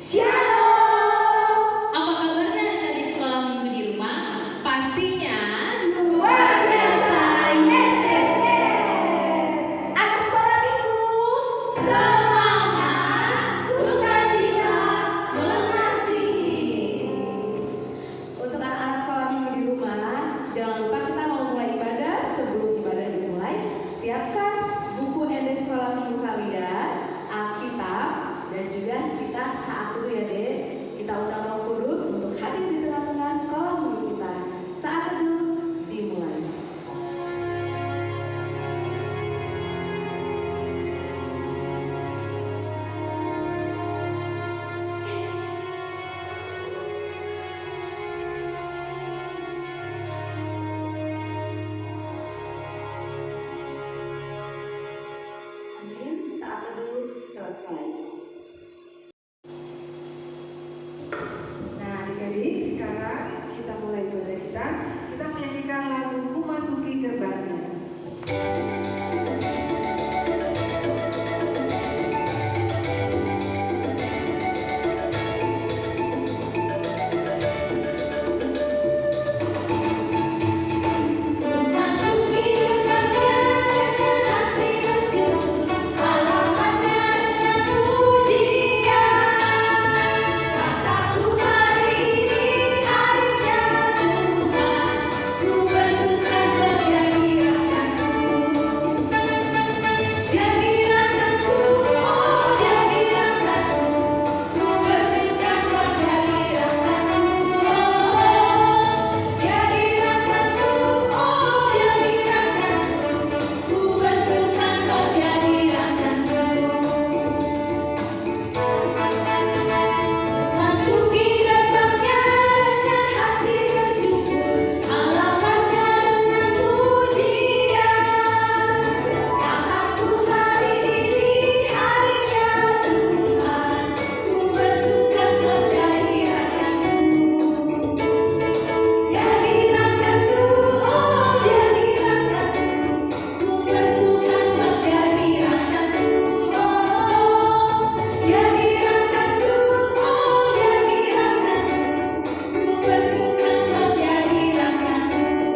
Shalom. Apa kabarnya adik-adik sekolah minggu di rumah? Pastinya luar biasa. Yes, yes, yes. Anak sekolah minggu, semangat, sukacita, mengasihi. Untuk anak-anak sekolah minggu di rumah, jangan lupa kita mau mulai ibadah. Sebelum ibadah dimulai, siapkan buku indeks sekolah minggu kalian, Alkitab, dan juga kita saat dulu ya dek, kita undang Roh Kudus untuk hadir di tengah-tengah sekolah minggu kita. Saat teduh dimulai. Amin. Saat teduh selesai. Nah, adik-adik, sekarang kita mulai ibadah kita. Kita menyanyikan lagu "Ku Masuki Gerbangnya". Memasuki gerbangnya dengan hati bersyukur, halamannya dengan pujian. Kataku hari ini harinya Tuhan, ku bersuka saja di rakyatku. Jadi rakyatku, oh jadi rakyatku, ku bersuka saja di rakyatku. Jadi rakyatku, oh jadi rakyatku, ku bersuka saja di rakyatku. Masuki gerbangnya dengan hati bersyukur, halamannya dengan pujian. Kataku hari ini harinya Tuhan, ku bersuka saja di rakyatku. Jadi rakyatku, oh jadi rakyatku, ku bersuka saja di rakyatku. Jadi rakyatku, oh jadi rakyatku, ku bersuka saja di rakyatku.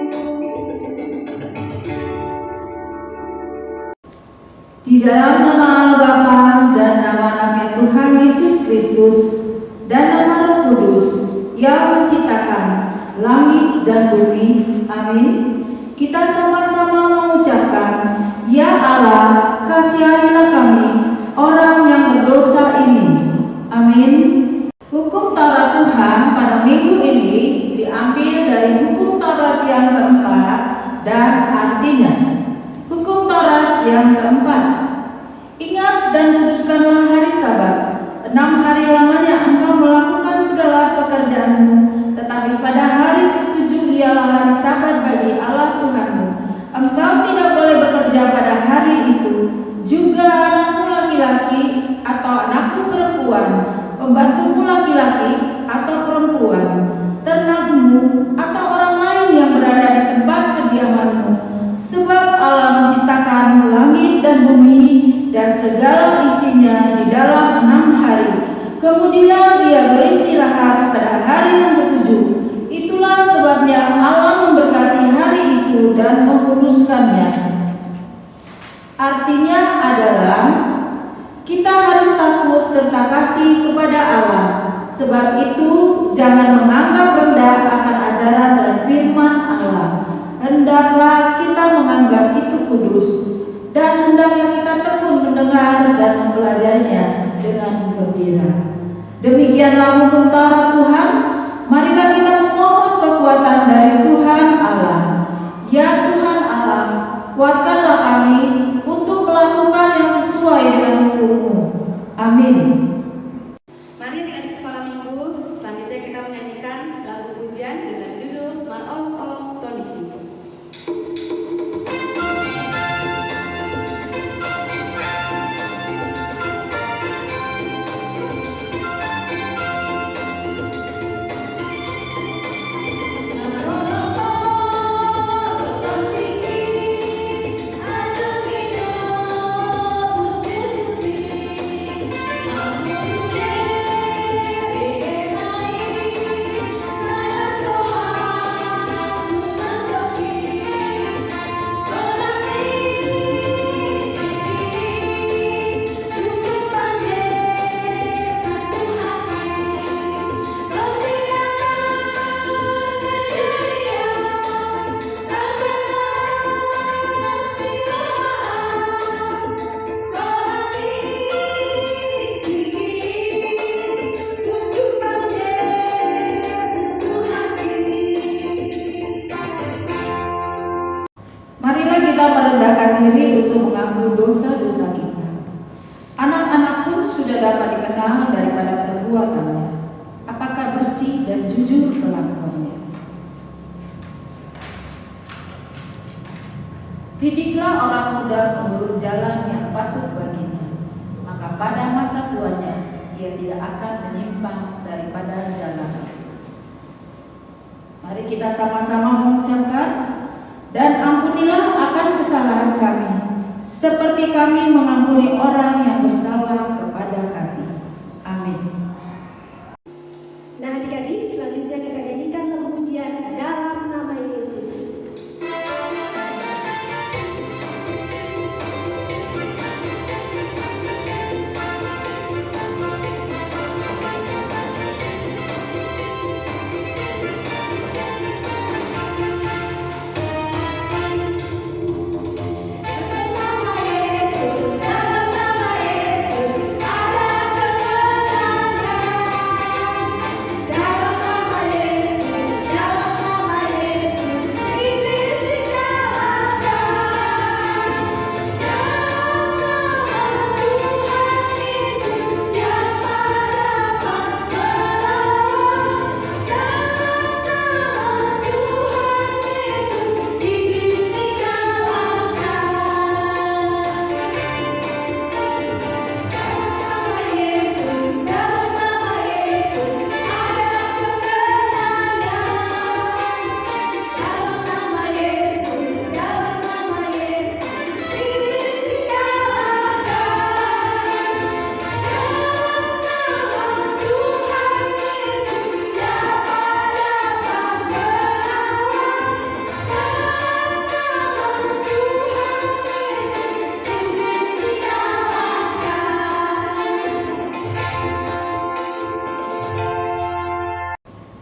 Di dalam nama Allah Bapa dan nama anaknya Tuhan Yesus Kristus dan nama Roh Kudus yang menciptakan langit dan bumi, amin. Kita sama-sama mengucapkan, Ya Allah, kasihanilah kami, orang yang berdosa ini, amin. Hukum Taurat Tuhan pada minggu ini diambil dari hukum Taurat yang keempat dan artinya, hukum Taurat yang keempat, ingat dan kuduskanlah hari Sabat. 6 hari lamanya engkau melakukan segala pekerjaanmu, tetapi pada hari ke-7 ialah hari Sabat bagi Allah Tuhanmu. Engkau tidak boleh bekerja pada hari itu, juga anakmu laki-laki atau anakmu perempuan, pembantumu laki-laki atau perempuan, ternakmu atau orang lain yang berada di tempat kediamanmu. Sebab Allah menciptakan langit dan bumi dan segala isinya di dalam 6 hari. Kemudian Dia beristirahat pada hari yang ke-7. Itulah sebabnya Allah memberkati hari itu dan menguruskannya. Artinya adalah kita harus takut serta kasih kepada Allah. Sebab itu jangan menganggap rendah akan ajaran dan firman Allah. Hendaklah kita menganggap itu kudus, dan hendaknya kita tekun mendengar dan mempelajarinya dengan gembira. Demikianlah hukum Taurat Tuhan. Marilah kita memohon kekuatan dari Tuhan Allah. Ya Tuhan Allah, kuatkanlah kami untuk melakukan yang sesuai dengan hukum-Mu. Amin. Mari adik-adik sekolah minggu, selanjutnya kita menyanyikan lagu pujian dengan judul Maolong Toniki. Aduh, kenal daripada perbuatannya, apakah bersih dan jujur kelakuannya. Didiklah orang muda menurut jalan yang patut baginya, maka pada masa tuanya ia tidak akan menyimpang daripada jalan. Mari kita sama-sama mengucapkan, dan ampunilah akan kesalahan kami, seperti kami mengampuni orang yang bersalah kepada kami. Amin. Nah adik-adik, selanjutnya kita nyanyikan lagu pujian Dalam Nama Yesus.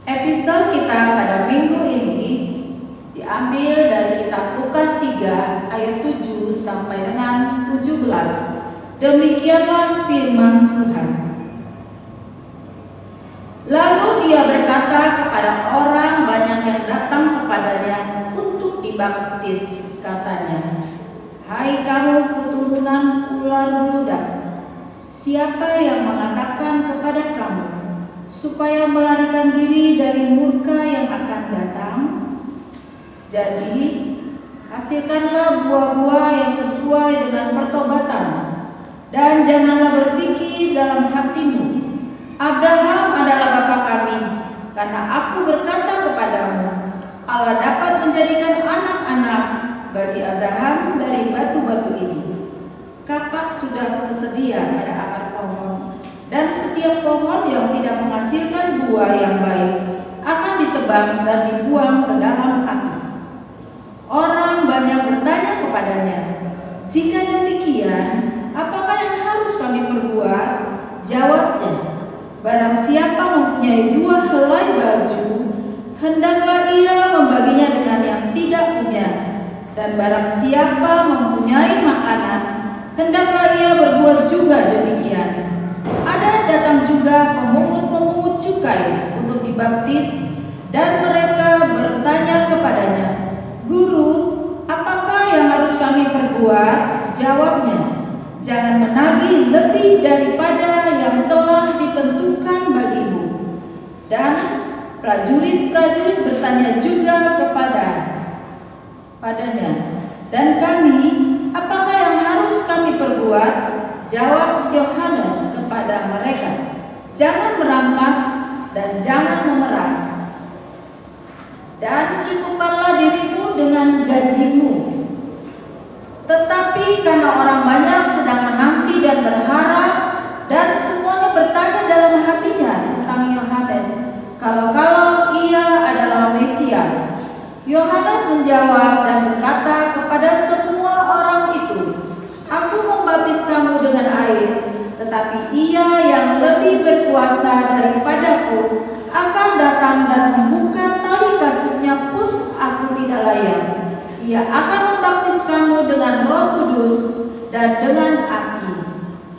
Episode kita pada minggu ini diambil dari kitab Lukas 3 ayat 7 sampai dengan 17. Demikianlah firman Tuhan. Lalu ia berkata kepada orang banyak yang datang kepadanya untuk dibaptis, katanya, "Hai kamu keturunan ular beludak, siapa yang mengatakan kepada kamu supaya melarikan diri dari murka yang akan datang? Jadi, hasilkanlah buah-buah yang sesuai dengan pertobatan, dan janganlah berpikir dalam hatimu, Abraham adalah bapa kami, karena aku berkata kepadamu, Allah dapat menjadikan anak-anak bagi Abraham dari batu-batu ini. Kapak sudah tersedia pada akar pohon, dan setiap pohon yang tidak menghasilkan buah yang baik akan ditebang dan dibuang ke dalam api." Orang banyak bertanya kepadanya, "Jika demikian, apakah yang harus kami perbuat?" Jawabnya, "Barang siapa mempunyai 2 helai baju, hendaklah ia membaginya dengan yang tidak punya. Dan barang siapa mempunyai makanan, hendaklah ia berbuat juga demikian." Ada datang juga pemungut-pemungut cukai untuk dibaptis, dan mereka bertanya kepadanya, "Guru, apakah yang harus kami perbuat?" Jawabnya, "Jangan menagih lebih daripada yang telah ditentukan bagimu." Dan prajurit-prajurit bertanya juga padanya, "Dan kami, apakah yang harus kami perbuat?" Jawab Yohanes kepada mereka, "Jangan merampas dan jangan memeras. Dan cukupkanlah dirimu dengan gajimu." Tetapi karena orang banyak sedang menanti dan berharap, dan semuanya bertanya dalam hatinya tentang Yohanes, kalau ia adalah Mesias, Yohanes menjawab dan berkata kepada semua orang itu, "Aku membaptis kamu dengan air, tetapi Ia yang lebih berkuasa daripadaku akan datang dan membuka tali kasutnya pun aku tidak layak. Ia akan membaptis kamu dengan Roh Kudus dan dengan api.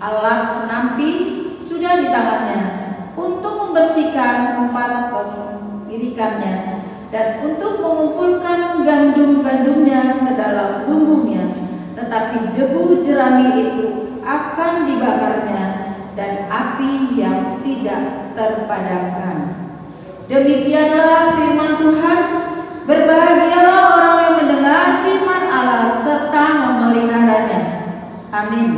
Alat penampi sudah di tangannya untuk membersihkan tempat pengirikannya dan untuk mengumpulkan gandum-gandumnya ke dalam lumbungnya. Tetapi debu jerami itu akan dibakarnya dan api terpadamkan. Demikianlah firman Tuhan. Berbahagialah orang yang mendengar firman Allah serta memeliharanya. Amin.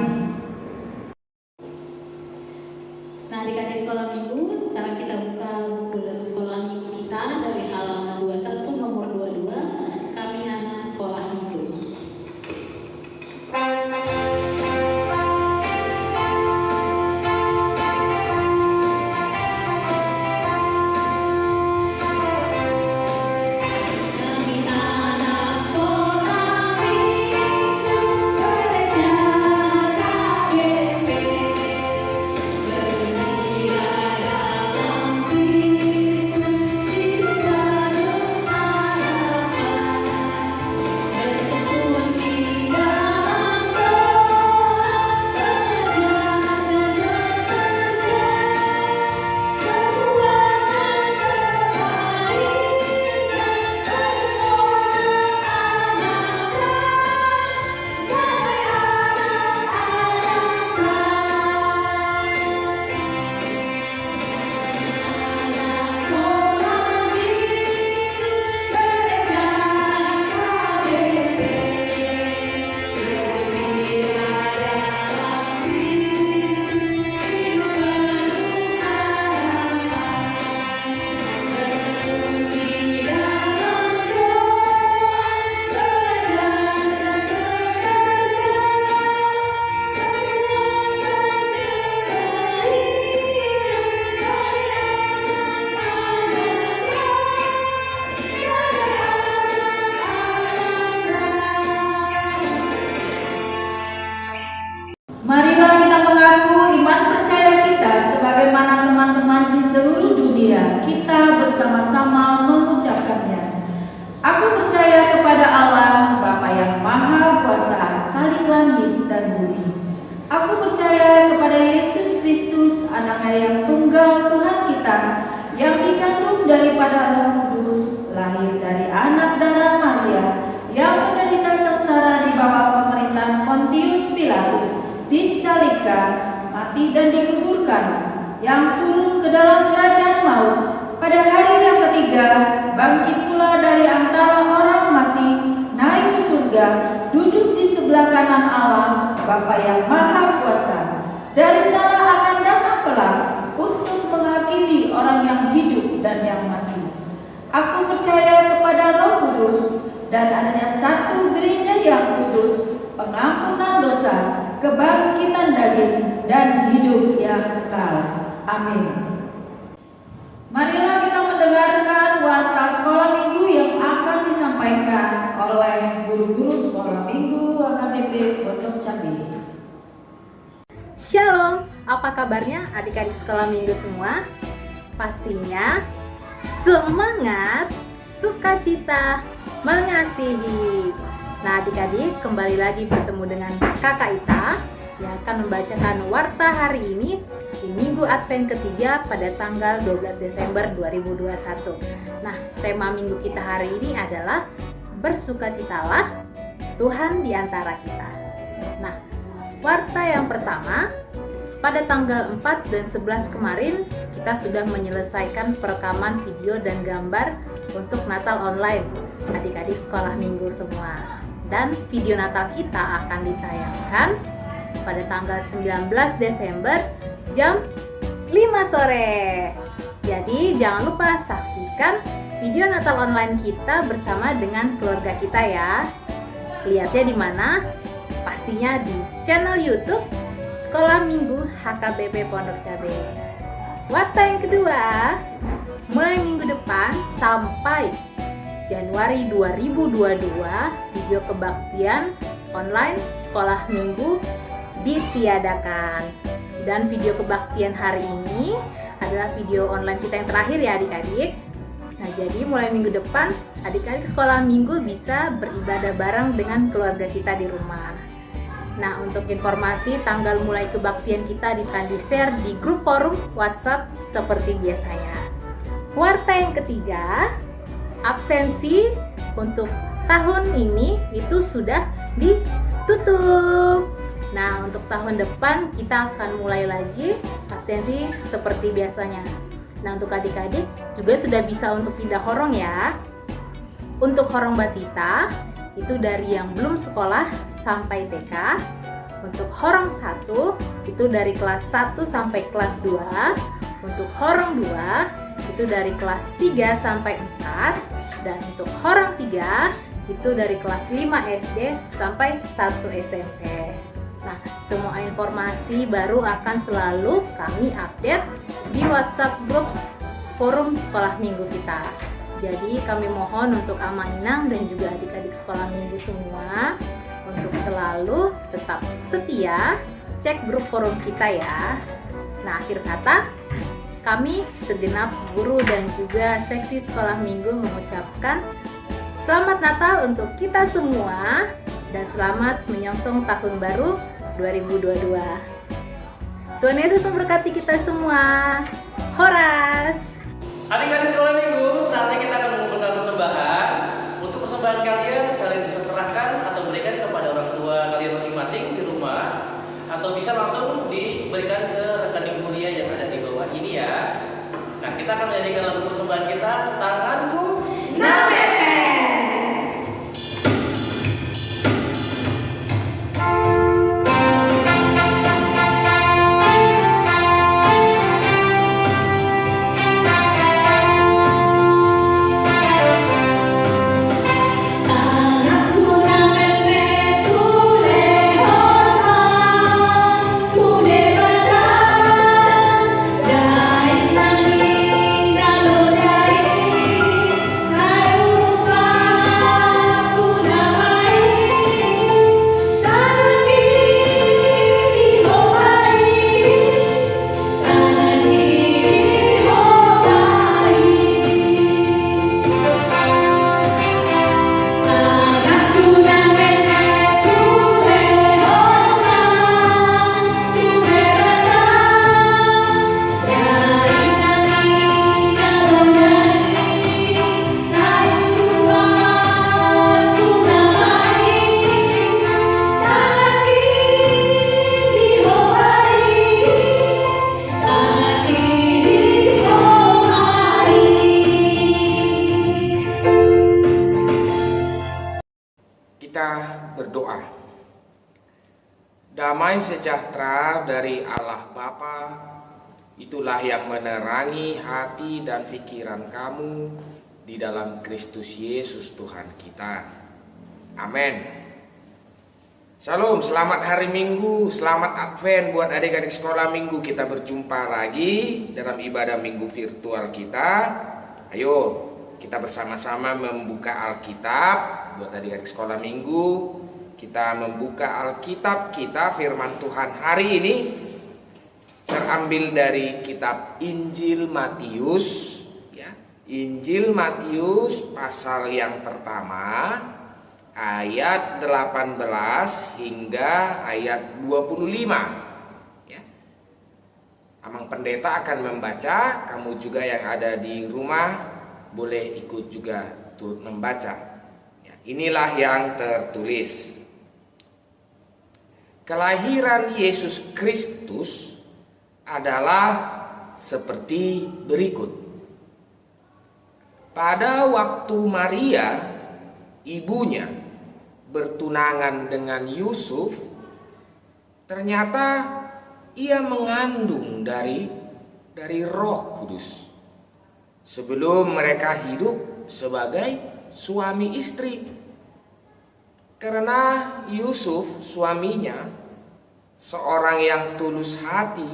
Nah, adik-adik sekolah minggu, sekarang kita buka buku dalam sekolah minggu kita dari halaman 21 nomor 22. Kami anak sekolah minggu. Marilah kita mengaku iman percaya kita sebagaimana teman-teman di seluruh dunia kita bersama-sama mengucapkannya. Aku percaya kepada Allah, Bapa yang Maha Kuasa, Khalik langit dan bumi. Aku percaya kepada Yesus Kristus, Anak yang tunggal Tuhan kita, yang dikandung daripada Roh Kudus, lahir dari anak darah Maria, yang menderita sengsara di bawah pemerintahan Pontius Pilatus, disalibkan, mati dan dikuburkan, yang turun ke dalam kerajaan maut, pada hari yang ketiga bangkit pula dari antara orang mati, naik ke surga, duduk di sebelah kanan Allah, Bapa yang Maha Kuasa. Dari sana akan datang kelak untuk menghakimi orang yang hidup dan yang mati. Aku percaya kepada Roh Kudus dan adanya satu gereja yang kudus, pengampunan dosa, kebangkitan daging, dan hidup yang kekal. Amin. Marilah kita mendengarkan warta sekolah minggu yang akan disampaikan oleh guru-guru sekolah minggu AKBP Pondok Cabe. Shalom, apa kabarnya adik-adik sekolah minggu semua? Pastinya semangat, sukacita, mengasihi. Nah adik-adik, kembali lagi bertemu dengan Kakak Ita yang akan membacakan warta hari ini di Minggu Advent ketiga pada tanggal 12 Desember 2021. Nah, tema minggu kita hari ini adalah bersukacitalah, Tuhan di antara kita. Nah, warta yang pertama, pada tanggal 4 dan 11 kemarin kita sudah menyelesaikan perekaman video dan gambar untuk Natal online adik-adik sekolah minggu semua. Dan video Natal kita akan ditayangkan pada tanggal 19 Desember jam 5 sore. Jadi jangan lupa saksikan video Natal online kita bersama dengan keluarga kita ya. Lihatnya di mana? Pastinya di channel YouTube Sekolah Minggu HKBP Pondok Cabe. Warta yang kedua, mulai minggu depan sampai Januari 2022 video kebaktian online sekolah minggu ditiadakan. Dan video kebaktian hari ini adalah video online kita yang terakhir ya adik-adik. Nah jadi mulai minggu depan adik-adik sekolah minggu bisa beribadah bareng dengan keluarga kita di rumah. Nah untuk informasi tanggal mulai kebaktian kita akan di-share di grup forum WhatsApp seperti biasanya. Warta yang ketiga, absensi untuk tahun ini itu sudah ditutup. Nah, untuk tahun depan kita akan mulai lagi absensi seperti biasanya. Nah, untuk adik-adik juga sudah bisa untuk pindah horong ya. Untuk horong batita itu dari yang belum sekolah sampai TK. Untuk horong 1 itu dari kelas 1 sampai kelas 2. Untuk horong 2 itu dari kelas 3 sampai 4. Dan untuk horong 3 itu dari kelas 5 SD sampai 1 SMP. Nah, semua informasi baru akan selalu kami update di WhatsApp grup forum sekolah minggu kita. Jadi kami mohon untuk Amanang dan juga adik-adik sekolah minggu semua untuk selalu tetap setia cek grup forum kita ya. Nah, akhir kata, kami segenap guru dan juga seksi sekolah minggu mengucapkan selamat Natal untuk kita semua dan selamat menyongsong tahun baru 2022. Tuhan Yesus memberkati kita semua. Horas. Adik-adik sekolah minggu, saatnya kita akan mengumpulkan persembahan. Untuk persembahan kalian bisa serahkan atau berikan kepada orang tua kalian masing-masing di rumah, atau bisa langsung diberikan ke rekening mulia yang ada di bawah ini ya. Nah, kita akan menyanyikan lagu persembahan kita, Tanganku Nambah. Berdoa. Damai sejahtera dari Allah Bapa, itulah yang menerangi hati dan pikiran kamu di dalam Kristus Yesus Tuhan kita. Amin. Shalom, selamat hari Minggu, selamat Advent buat adik-adik sekolah minggu. Kita berjumpa lagi dalam ibadah minggu virtual kita. Ayo, kita bersama-sama membuka Alkitab buat adik-adik sekolah minggu. Kita membuka Alkitab kita, firman Tuhan hari ini terambil dari kitab Injil Matius ya. Injil Matius pasal yang pertama ayat 18 hingga ayat 25 ya. Amang pendeta akan membaca, kamu juga yang ada di rumah boleh ikut juga turut membaca ya. Inilah yang tertulis. Kelahiran Yesus Kristus adalah seperti berikut. Pada waktu Maria, ibunya, bertunangan dengan Yusuf, ternyata ia mengandung dari Roh Kudus. Sebelum mereka hidup sebagai suami istri. Karena Yusuf suaminya seorang yang tulus hati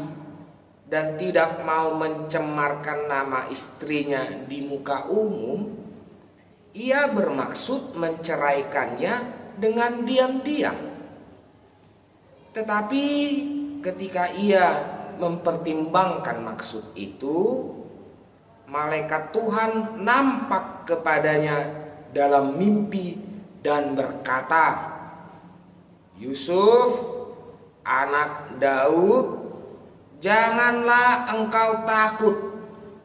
dan tidak mau mencemarkan nama istrinya di muka umum, ia bermaksud menceraikannya dengan diam-diam. Tetapi ketika ia mempertimbangkan maksud itu, malaikat Tuhan nampak kepadanya dalam mimpi dan berkata, "Yusuf, anak Daud, janganlah engkau takut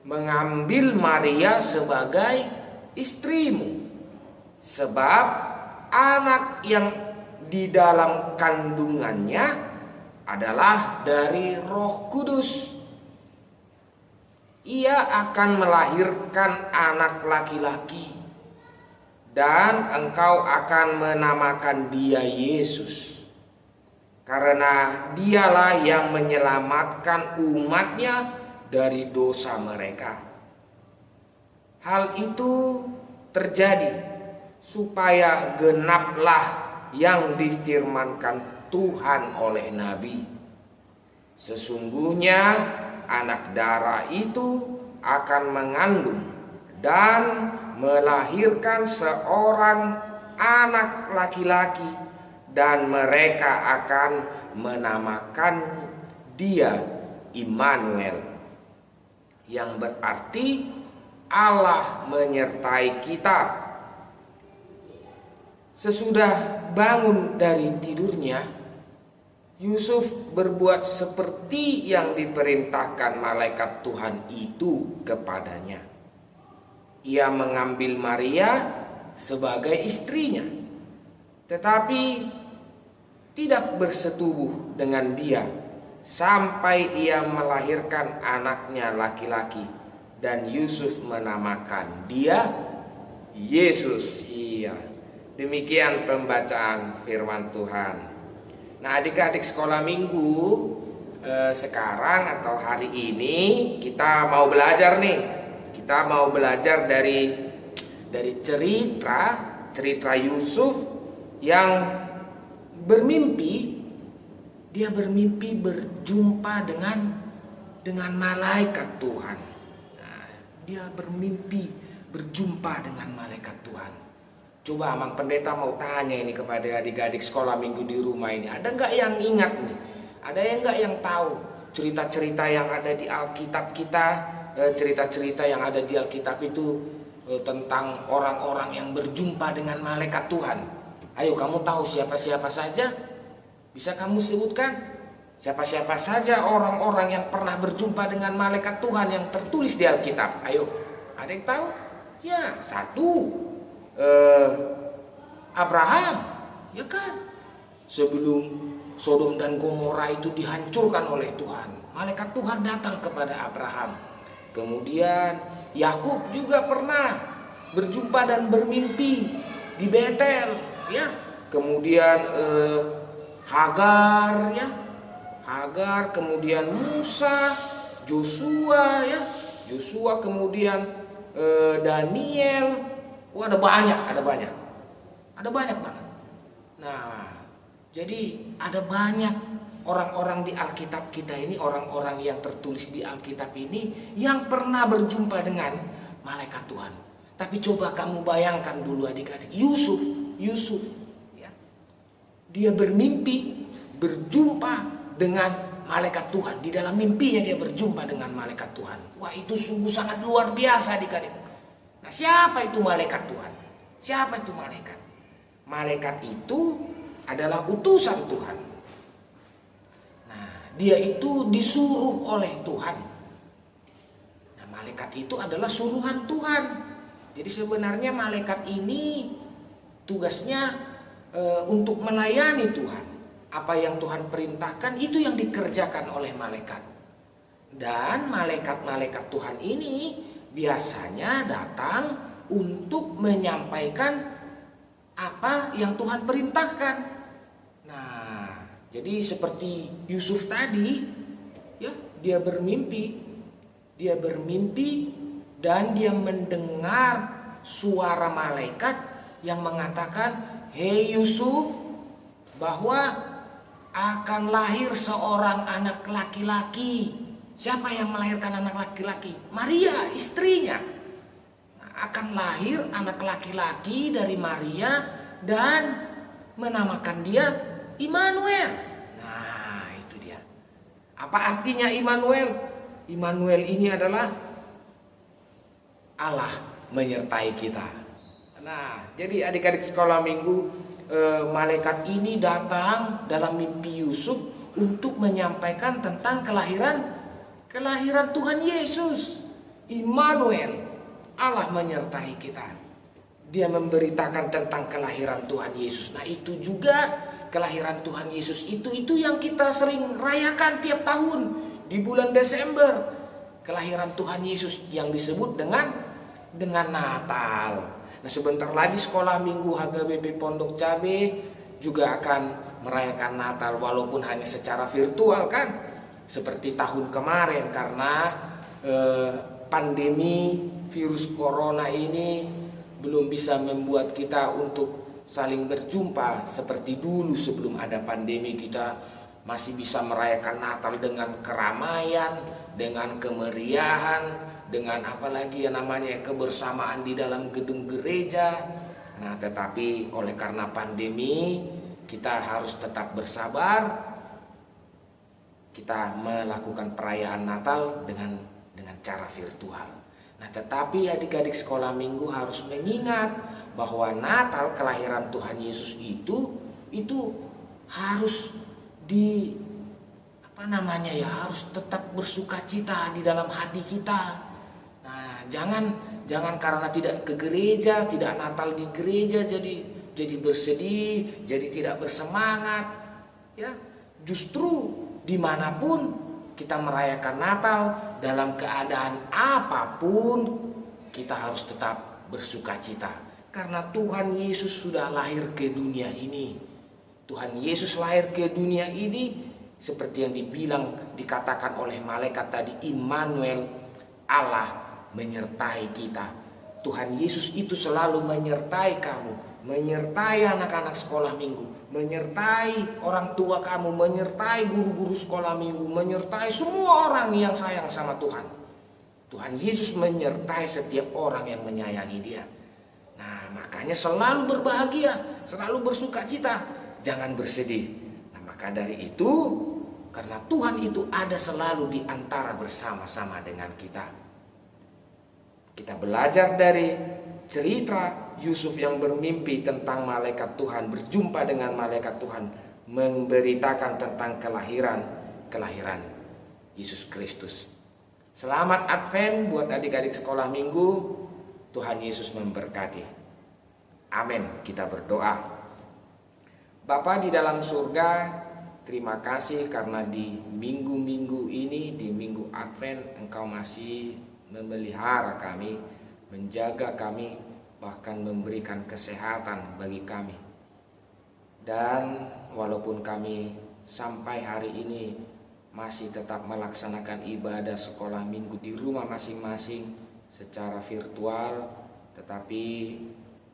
mengambil Maria sebagai istrimu, sebab anak yang di dalam kandungannya adalah dari Roh Kudus. Ia akan melahirkan anak laki-laki, dan engkau akan menamakan dia Yesus, karena dialah yang menyelamatkan umatnya dari dosa mereka. Hal itu terjadi supaya genaplah yang difirmankan Tuhan oleh Nabi. Sesungguhnya anak darah itu akan mengandung dan melahirkan seorang anak laki-laki, dan mereka akan menamakan dia Immanuel, yang berarti Allah menyertai kita. Sesudah bangun dari tidurnya, Yusuf berbuat seperti yang diperintahkan malaikat Tuhan itu kepadanya. Ia mengambil Maria sebagai istrinya, tetapi tidak bersetubuh dengan dia sampai ia melahirkan anaknya laki-laki, dan Yusuf menamakan dia Yesus. Iya, demikian pembacaan firman Tuhan. Nah, adik-adik sekolah minggu, sekarang atau hari ini kita mau belajar nih. Kita mau belajar dari cerita Yusuf yang bermimpi. Dia bermimpi berjumpa dengan malaikat Tuhan. Nah, dia bermimpi berjumpa dengan malaikat Tuhan. Coba Mang Pendeta mau tanya ini kepada adik-adik sekolah minggu di rumah ini. Ada nggak yang ingat nih? Ada yang nggak yang tahu cerita-cerita yang ada di Alkitab kita? Cerita-cerita yang ada di Alkitab itu tentang orang-orang yang berjumpa dengan malaikat Tuhan. Ayo, kamu tahu siapa-siapa saja? Bisa kamu sebutkan? Siapa-siapa saja orang-orang yang pernah berjumpa dengan malaikat Tuhan yang tertulis di Alkitab? Ayo, ada yang tahu? Ya, satu. Abraham, ya kan? Sebelum Sodom dan Gomora itu dihancurkan oleh Tuhan, malaikat Tuhan datang kepada Abraham. Kemudian Yakub juga pernah berjumpa dan bermimpi di Betel, ya. Kemudian Hagar, ya. Hagar, kemudian Musa, Joshua, ya. Joshua, kemudian Daniel. Wah, ada banyak banget. Nah, jadi ada banyak orang-orang di Alkitab kita ini, orang-orang yang tertulis di Alkitab ini yang pernah berjumpa dengan malaikat Tuhan. Tapi coba kamu bayangkan dulu adik-adik, Yusuf, ya, dia bermimpi berjumpa dengan malaikat Tuhan. Di dalam mimpinya dia berjumpa dengan malaikat Tuhan. Wah, itu sungguh sangat luar biasa adik-adik. Nah, siapa itu malaikat Tuhan? Siapa itu malaikat? Malaikat itu adalah utusan Tuhan. Nah, dia itu disuruh oleh Tuhan. Nah, malaikat itu adalah suruhan Tuhan. Jadi sebenarnya malaikat ini tugasnya untuk melayani Tuhan. Apa yang Tuhan perintahkan itu yang dikerjakan oleh malaikat. Dan malaikat-malaikat Tuhan ini biasanya datang untuk menyampaikan apa yang Tuhan perintahkan. Nah, jadi seperti Yusuf tadi, ya, dia bermimpi dan dia mendengar suara malaikat yang mengatakan, "Hei Yusuf, bahwa akan lahir seorang anak laki-laki." Siapa yang melahirkan anak laki-laki? Maria, istrinya. Nah, akan lahir anak laki-laki dari Maria dan menamakan dia Immanuel. Nah, itu dia. Apa artinya Immanuel? Immanuel ini adalah Allah menyertai kita. Nah, jadi adik-adik sekolah minggu, malaikat ini datang dalam mimpi Yusuf untuk menyampaikan tentang kelahiran Tuhan Yesus. Immanuel, Allah menyertai kita. Dia memberitakan tentang kelahiran Tuhan Yesus. Nah, itu juga kelahiran Tuhan Yesus itu yang kita sering rayakan tiap tahun di bulan Desember. Kelahiran Tuhan Yesus yang disebut dengan Natal. Nah, sebentar lagi sekolah minggu HGBP Pondok Cabe juga akan merayakan Natal walaupun hanya secara virtual kan, seperti tahun kemarin karena pandemi virus corona ini belum bisa membuat kita untuk saling berjumpa seperti dulu. Sebelum ada pandemi kita masih bisa merayakan Natal dengan keramaian, dengan kemeriahan, dengan apalagi yang namanya kebersamaan di dalam gedung gereja. Nah, tetapi oleh karena pandemi kita harus tetap bersabar. Kita melakukan perayaan Natal dengan cara virtual. Nah, tetapi adik-adik sekolah minggu harus mengingat bahwa Natal kelahiran Tuhan Yesus itu harus harus tetap bersukacita di dalam hati kita. Nah, jangan karena tidak ke gereja, tidak Natal di gereja jadi bersedih, jadi tidak bersemangat. Ya, justru dimanapun kita merayakan Natal, dalam keadaan apapun kita harus tetap bersukacita. Karena Tuhan Yesus sudah lahir ke dunia ini. Tuhan Yesus lahir ke dunia ini seperti yang dikatakan oleh malaikat tadi, Immanuel, Allah menyertai kita. Tuhan Yesus itu selalu menyertai kamu, menyertai anak-anak sekolah minggu, menyertai orang tua kamu, menyertai guru-guru sekolah minggu, menyertai semua orang yang sayang sama Tuhan. Tuhan Yesus menyertai setiap orang yang menyayangi Dia. Nah, makanya selalu berbahagia, selalu bersukacita, jangan bersedih. Nah, maka dari itu, karena Tuhan itu ada selalu di antara bersama-sama dengan kita. Kita belajar dari cerita Yusuf yang bermimpi tentang malaikat Tuhan, berjumpa dengan malaikat Tuhan, memberitakan tentang kelahiran Yesus Kristus. Selamat Advent buat adik-adik sekolah minggu. Tuhan Yesus memberkati. Amin. Kita berdoa. Bapa di dalam surga, terima kasih karena di minggu-minggu ini, di minggu Advent, Engkau masih memelihara kami, menjaga kami, bahkan memberikan kesehatan bagi kami. Dan walaupun kami sampai hari ini masih tetap melaksanakan ibadah sekolah minggu di rumah masing-masing secara virtual, tetapi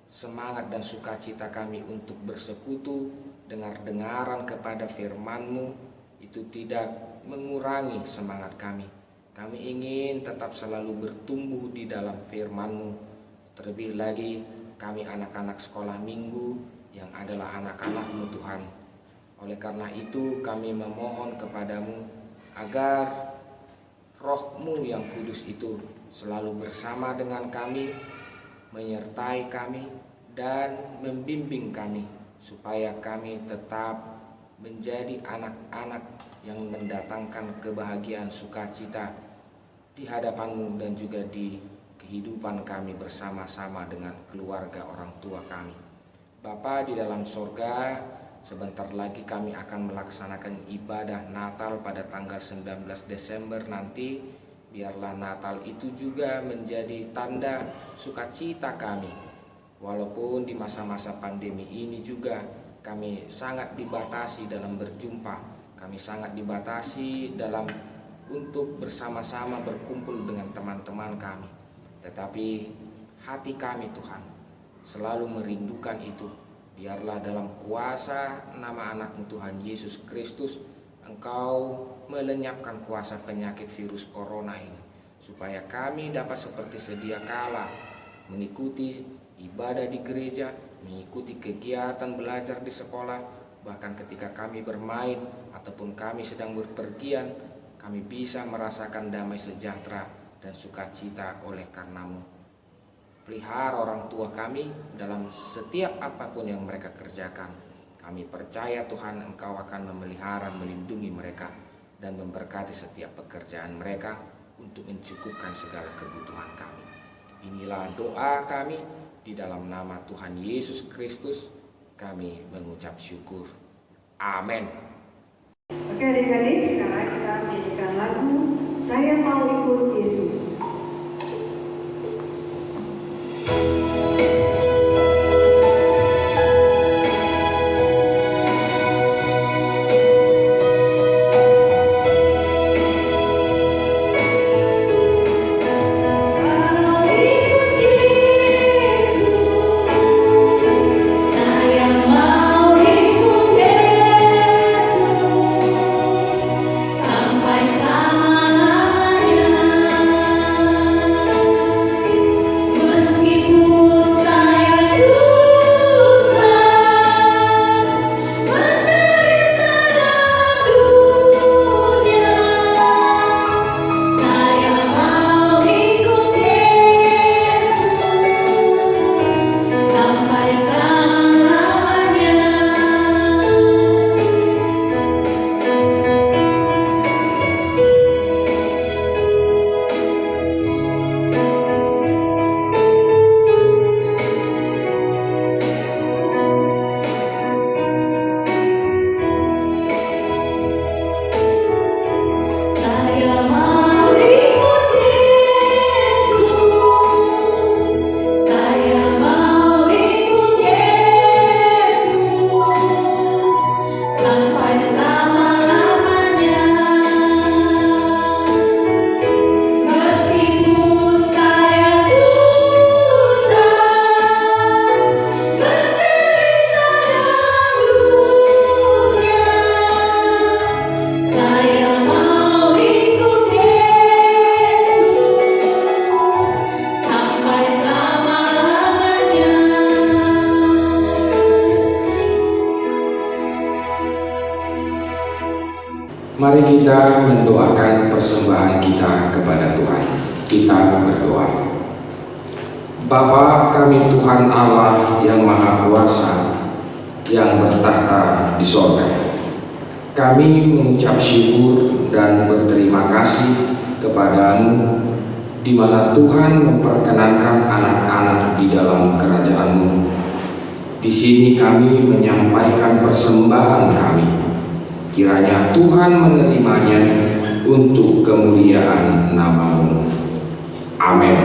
semangat dan sukacita kami untuk bersekutu, dengar-dengaran kepada firman-Mu itu tidak mengurangi semangat kami. Kami ingin tetap selalu bertumbuh di dalam firman-Mu. Terlebih lagi kami anak-anak sekolah minggu yang adalah anak-anak-Mu Tuhan. Oleh karena itu kami memohon kepadamu agar Roh-Mu yang kudus itu selalu bersama dengan kami, menyertai kami dan membimbing kami supaya kami tetap menjadi anak-anak yang mendatangkan kebahagiaan sukacita di hadapan-Mu dan juga di kehidupan kami bersama-sama dengan keluarga orang tua kami. Bapa di dalam sorga, sebentar lagi kami akan melaksanakan ibadah Natal pada tanggal 19 Desember nanti. Biarlah Natal itu juga menjadi tanda sukacita kami. Walaupun di masa-masa pandemi ini juga kami sangat dibatasi dalam berjumpa. Kami sangat dibatasi dalam untuk bersama-sama berkumpul dengan teman-teman kami. Tetapi hati kami Tuhan selalu merindukan itu. Biarlah dalam kuasa nama anak-Mu Tuhan Yesus Kristus, Engkau melenyapkan kuasa penyakit virus corona ini, supaya kami dapat seperti sedia kala mengikuti ibadah di gereja, mengikuti kegiatan belajar di sekolah, bahkan ketika kami bermain ataupun kami sedang berpergian, kami bisa merasakan damai sejahtera dan sukacita oleh karena-Mu. Pelihara orang tua kami dalam setiap apapun yang mereka kerjakan. Kami percaya Tuhan Engkau akan memelihara, melindungi mereka dan memberkati setiap pekerjaan mereka untuk mencukupkan segala kebutuhan kami. Inilah doa kami, di dalam nama Tuhan Yesus Kristus kami mengucap syukur Amin. Oke adik-adik, sekarang kita menyanyikan lagu Saya Mau Ikut Yesus. Mari kita mendoakan persembahan kita kepada Tuhan. Kita berdoa. Bapa kami Tuhan Allah yang Maha Kuasa, yang bertahta di sorga. Kami mengucap syukur dan berterima kasih kepada-Mu, di mana Tuhan memperkenankan anak-anak di dalam kerajaan-Mu. Di sini kami menyampaikan persembahan kami. Kiranya Tuhan menerimanya untuk kemuliaan nama-Mu. Amin.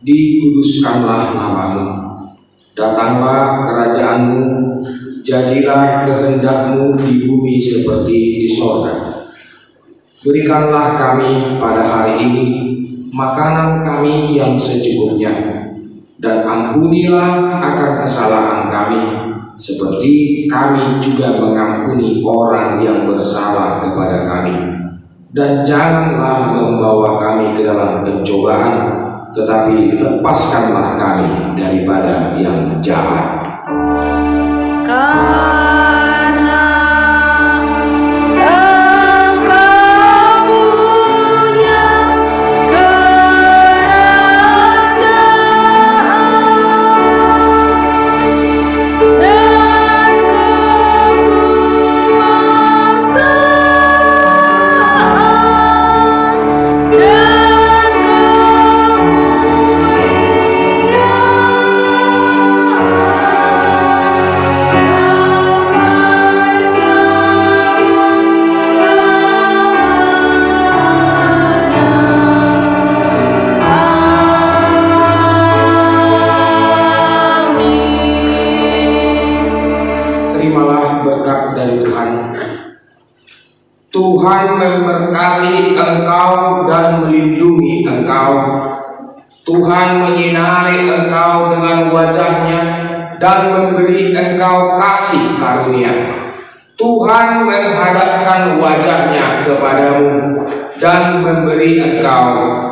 Dikuduskanlah nama-Mu, datanglah kerajaan-Mu, jadilah kehendak-Mu di bumi seperti di sorga. Berikanlah kami pada hari ini makanan kami yang secukupnya, dan ampunilah akan kesalahan kami, seperti kami juga mengampuni orang yang bersalah kepada kami. Dan janganlah membawa kami ke dalam pencobaan, tetapi lepaskanlah kami daripada yang jahat. Bapa Tuhan memberkati engkau dan melindungi engkau. Tuhan menyinari engkau dengan wajah-Nya dan memberi engkau kasih karunia. Tuhan menghadapkan wajah-Nya kepadamu dan memberi engkau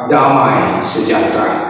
damai sejahtera.